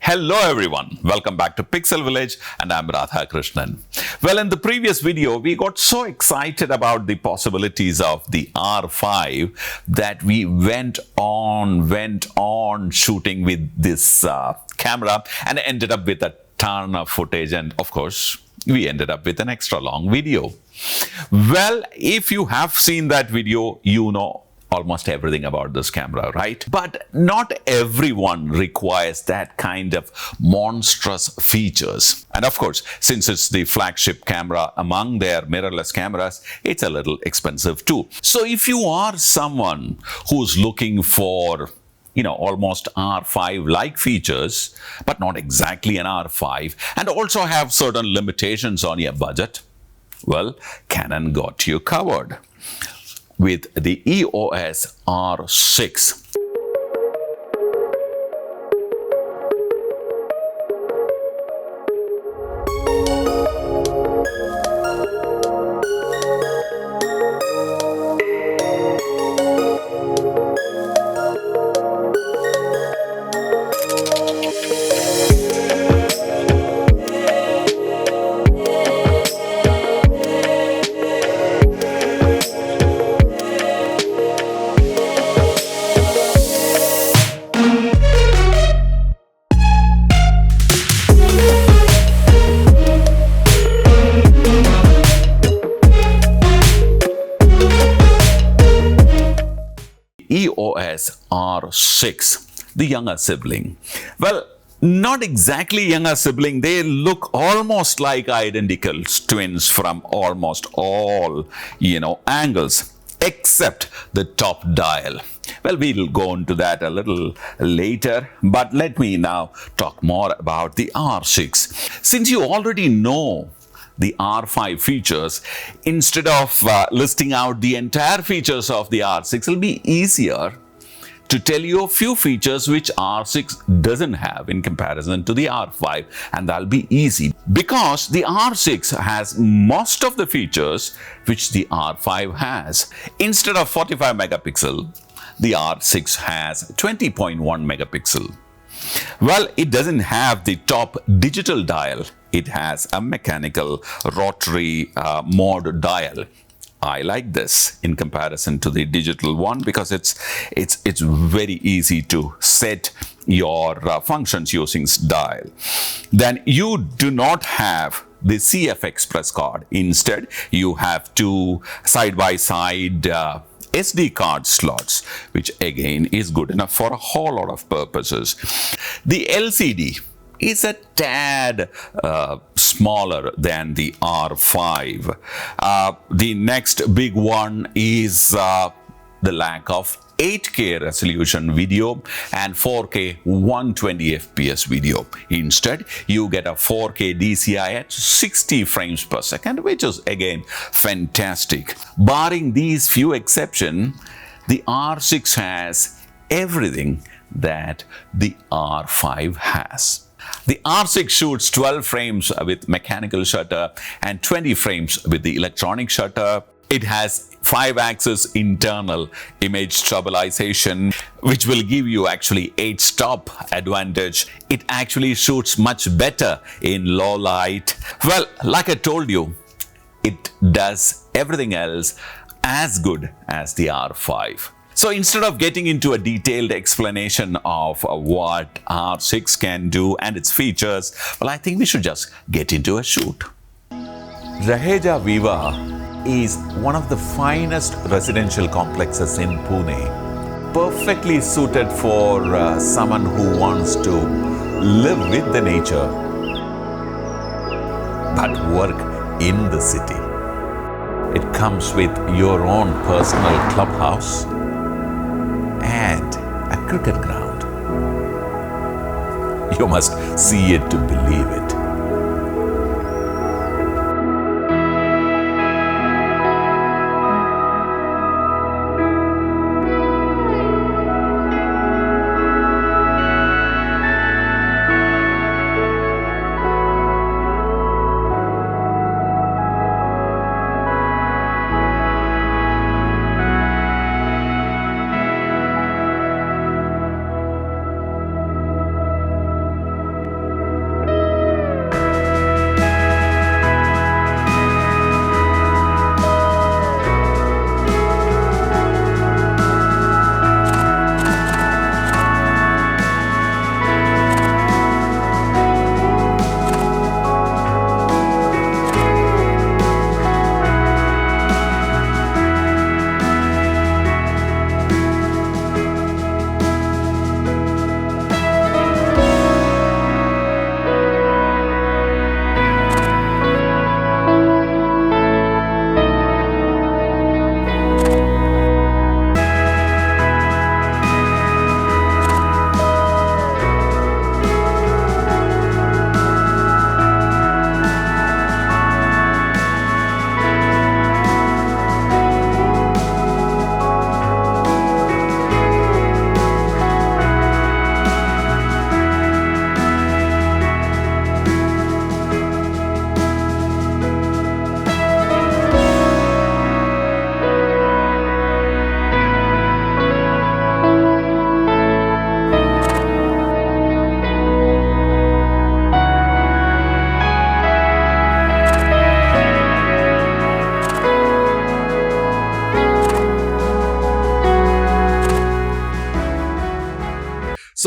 Hello everyone, welcome back to Pixel Village and I'm Radha Krishnan. Well, in the previous video, we got so excited about the possibilities of the R5 that we went on shooting with this camera and ended up with a ton of footage, and of course, we ended up with an extra long video. Well, if you have seen that video, you know almost everything about this camera, right? But not everyone requires that kind of monstrous features. And of course, since it's the flagship camera among their mirrorless cameras, it's a little expensive too. So if you are someone who's looking for almost R5-like features, but not exactly an R5, and also have certain limitations on your budget, well, Canon got you covered with the EOS R6. EOS R6, the younger sibling. Well, not exactly younger sibling. They look almost like identical twins from almost all, angles, except the top dial. Well, we'll go into that a little later, but let me now talk more about the R6. Since you already know the R5 features, instead of listing out the entire features of the R6, it'll be easier to tell you a few features which R6 doesn't have in comparison to the R5, and that'll be easy because the R6 has most of the features which the R5 has. Instead of 45 megapixel, the R6 has 20.1 megapixel. Well, it doesn't have the top digital dial. It has a mechanical rotary mode dial. I like this in comparison to the digital one because it's very easy to set your functions using this dial. Then you do not have the CF Express card. Instead, you have two side-by-side SD card slots, which again is good enough for a whole lot of purposes. The LCD is a tad smaller than the R5. The next big one is the lack of 8K resolution video and 4K 120 FPS video. Instead, you get a 4K DCI at 60 frames per second, which is again fantastic. Barring these few exceptions, the R6 has everything that the R5 has. The R6 shoots 12 frames with mechanical shutter and 20 frames with the electronic shutter. It has 5-axis internal image stabilization, which will give you actually 8-stop advantage. It actually shoots much better in low light. Well, like I told you, it does everything else as good as the R5. So instead of getting into a detailed explanation of what R6 can do and its features, well, I think we should just get into a shoot. Raheja Viva is one of the finest residential complexes in Pune, perfectly suited for someone who wants to live with the nature but work in the city. It comes with your own personal clubhouse and a cricket ground. You must see it to believe it.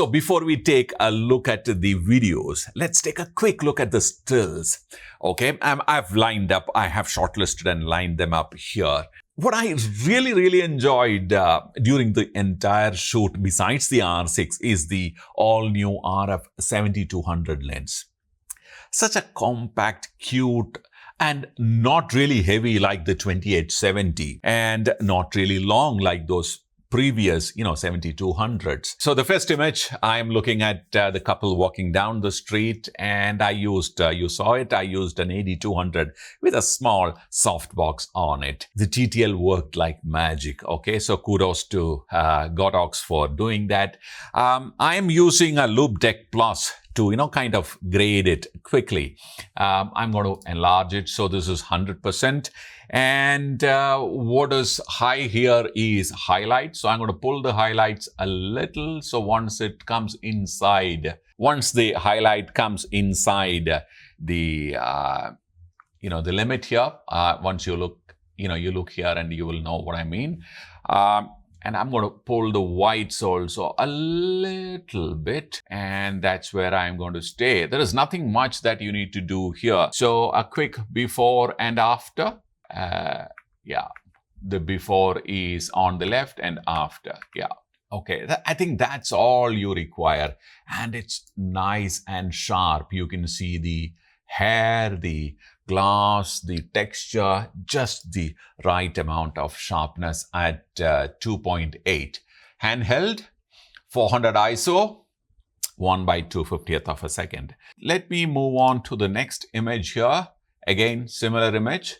So before we take a look at the videos, let's take a quick look at the stills. Okay, I've lined up, I have shortlisted and lined them up here. What I really enjoyed during the entire shoot, besides the R6, is the all-new RF 7200 lens. Such a compact, cute, and not really heavy like the 2870, and not really long like those previous, 7200s. So the first image, I'm looking at the couple walking down the street, and I used, you saw it, I used an 8200 with a small softbox on it. The TTL worked like magic, okay? So kudos to Godox for doing that. I am using a Loop Deck Plus to, kind of grade it quickly. I'm going to enlarge it. So this is 100%. And what is high here is highlight. So I'm going to pull the highlights a little. So once it comes inside, once the highlight comes inside the, the limit here, once you look, you look here and you will know what I mean. And I'm going to pull the whites also a little bit, and that's where I'm going to stay. There is nothing much that you need to do here. So a quick before and after. The before is on the left and after. Okay, I think that's all you require. And it's nice and sharp. You can see the hair, the glass, the texture, just the right amount of sharpness at 2.8. Handheld, 400 ISO, 1/250th of a second. Let me move on to the next image here. Again, similar image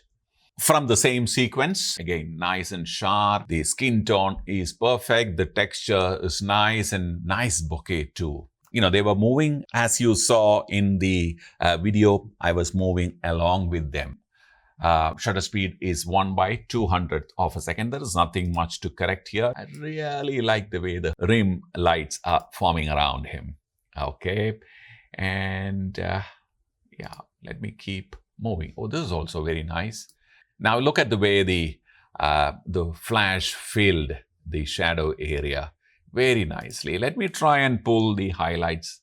from the same sequence. Again, nice and sharp. The skin tone is perfect. The texture is nice and nice bokeh too. They were moving, as you saw in the video, I was moving along with them. Shutter speed is 1/200th of a second. There is nothing much to correct here. I really like the way the rim lights are forming around him. Okay. And let me keep moving. Oh, this is also very nice. Now look at the way the flash filled the shadow area very nicely. Let me try and pull the highlights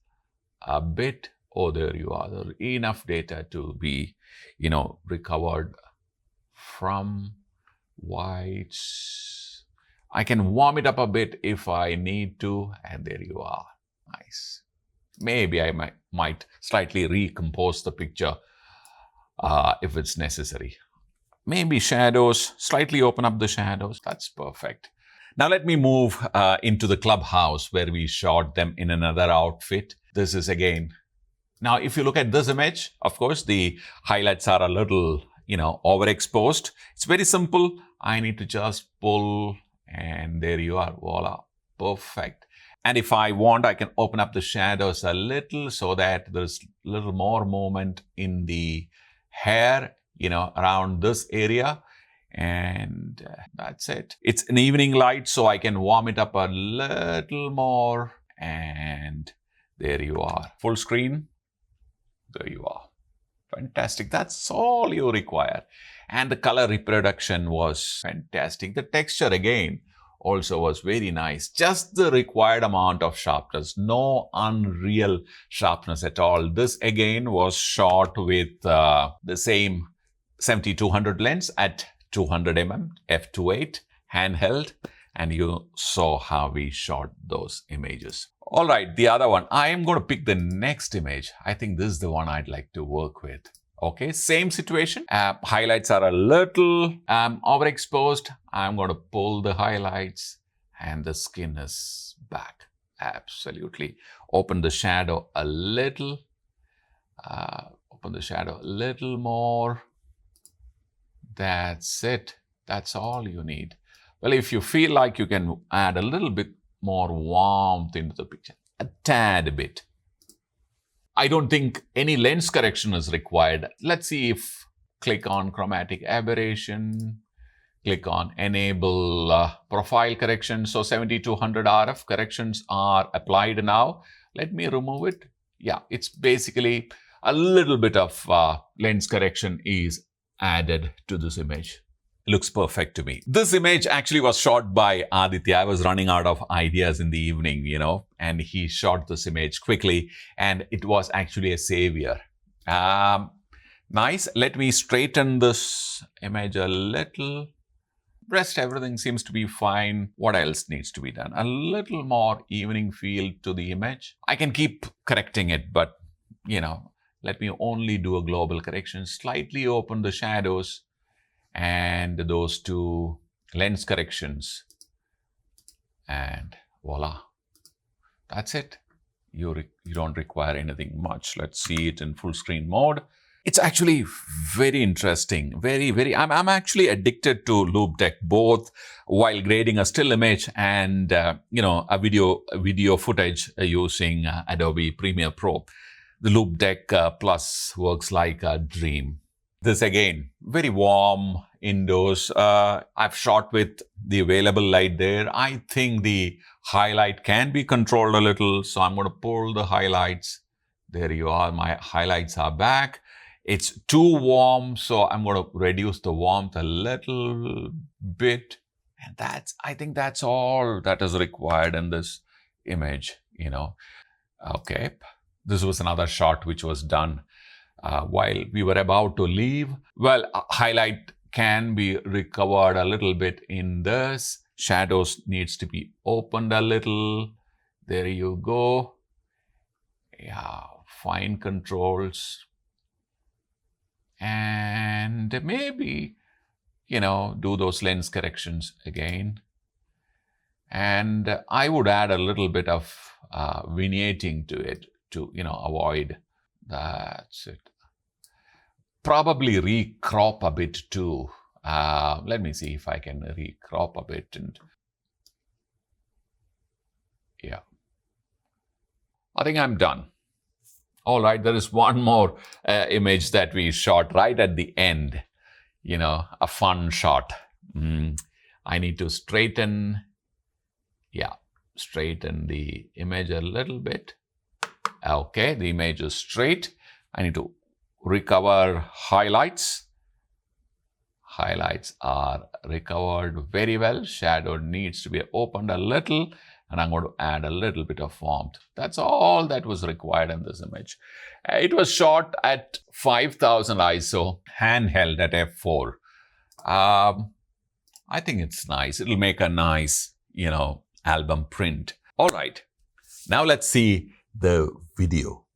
a bit. Oh, there you are. There's enough data to be, recovered from whites. I can warm it up a bit if I need to. And there you are. Nice. Maybe I might slightly recompose the picture if it's necessary. Maybe shadows, slightly open up the shadows. That's perfect. Now let me move into the clubhouse where we shot them in another outfit. This is again. Now, if you look at this image, of course, the highlights are a little, overexposed. It's very simple. I need to just pull and there you are. Voila. Perfect. And if I want, I can open up the shadows a little so that there's a little more movement in the hair, around this area. And that's it. It's an evening light, so I can warm it up a little more. And there you are. Full screen. There you are. Fantastic. That's all you require. And the color reproduction was fantastic. The texture again also was very nice. Just the required amount of sharpness. No unreal sharpness at all. This again was shot with the same 7200 lens at 200 mm f2.8 handheld, and you saw how we shot those images. All right, the other one. I am going to pick the next image. I think this is the one I'd like to work with. Okay, same situation. Highlights are a little overexposed. I'm going to pull the highlights and the skin is back. Absolutely. Open the shadow a little. Open the shadow a little more. That's it. That's all you need. Well, if you feel like you can add a little bit more warmth into the picture, a tad bit. I don't think any lens correction is required. Let's see if click on chromatic aberration, click on enable profile correction. So 7200 RF corrections are applied now. Let me remove it. Yeah, it's basically a little bit of lens correction is added to this image. looks perfect to me. This image actually was shot by Aditya. I was running out of ideas in the evening, and he shot this image quickly, and it was actually a savior. Nice. Let me straighten this image a little. Rest, everything seems to be fine. What else needs to be done? A little more evening feel to the image. I can keep correcting it, but, let me only do a global correction. Slightly open the shadows and those two lens corrections. And voila. That's it. You don't require anything much. Let's see it in full screen mode. It's actually very interesting. I'm actually addicted to Loop Deck, both while grading a still image and, a video footage using Adobe Premiere Pro. The Loop Deck Plus works like a dream. This again, very warm indoors. I've shot with the available light there. I think the highlight can be controlled a little. So I'm going to pull the highlights. There you are. My highlights are back. It's too warm, so I'm going to reduce the warmth a little bit. And I think that's all that is required in this image, Okay. This was another shot which was done while we were about to leave. Well, highlight can be recovered a little bit in this. Shadows needs to be opened a little. There you go. Yeah, fine controls. And maybe, do those lens corrections again. And I would add a little bit of vignetting to it to, avoid. That's it. Probably recrop a bit too. Let me see if I can recrop a bit. And yeah, I think I'm done. All right, there is one more image that we shot right at the end, a fun shot. I need to straighten the image a little bit. Okay, the image is straight. I need to recover highlights. Highlights are recovered very well. Shadow needs to be opened a little. And I'm going to add a little bit of warmth. That's all that was required in this image. It was shot at 5000 ISO, handheld at f4. I think it's nice. It'll make a nice, album print. All right. Now let's see the video.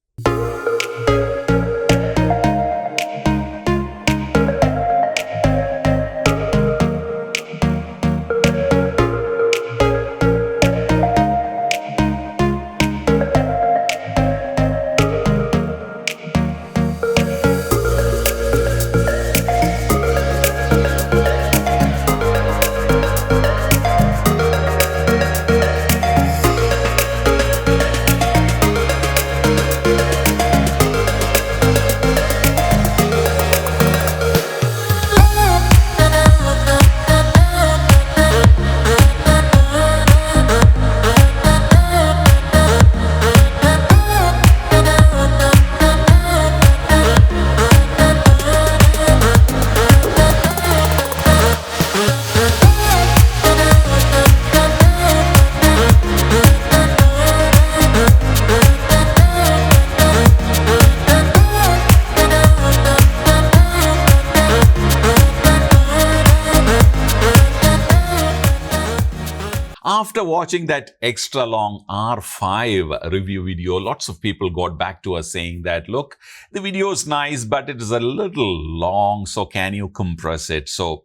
After watching that extra long R5 review video, lots of people got back to us saying that, look, the video is nice, but it is a little long, so can you compress it? So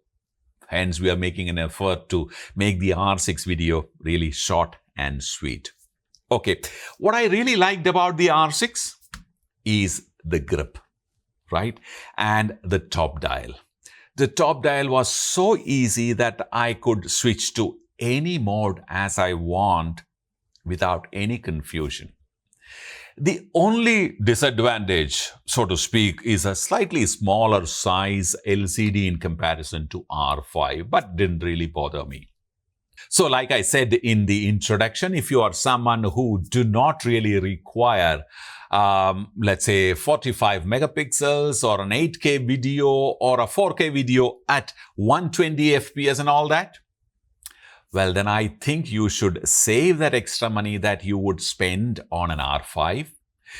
hence we are making an effort to make the R6 video really short and sweet. Okay, what I really liked about the R6 is the grip, right? And the top dial. The top dial was so easy that I could switch to any mode as I want without any confusion. The only disadvantage, so to speak, is a slightly smaller size LCD in comparison to R5, but didn't really bother me. So like I said in the introduction, if you are someone who do not really require, let's say 45 megapixels or an 8K video or a 4K video at 120 FPS and all that, well, then I think you should save that extra money that you would spend on an R5.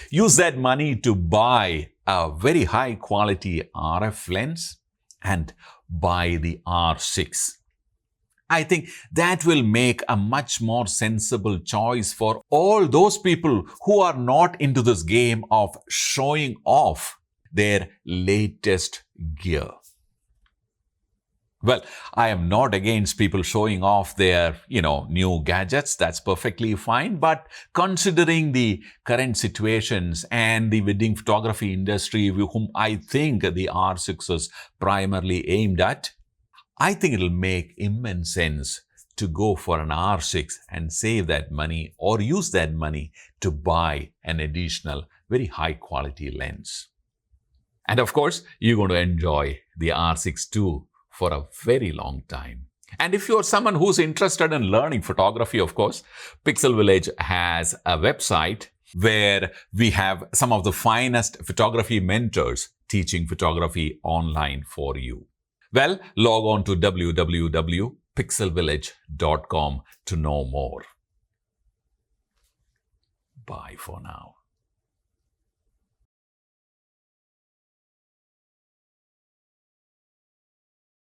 Use that money to buy a very high quality RF lens and buy the R6. I think that will make a much more sensible choice for all those people who are not into this game of showing off their latest gear. Well, I am not against people showing off their, new gadgets. That's perfectly fine. But considering the current situations and the wedding photography industry, whom I think the R6 is primarily aimed at, I think it'll make immense sense to go for an R6 and save that money or use that money to buy an additional very high quality lens. And of course, you're going to enjoy the R6 too for a very long time. And if you're someone who's interested in learning photography, of course, Pixel Viilage has a website where we have some of the finest photography mentors teaching photography online for you. Well, log on to www.pixelvillage.com to know more. Bye for now.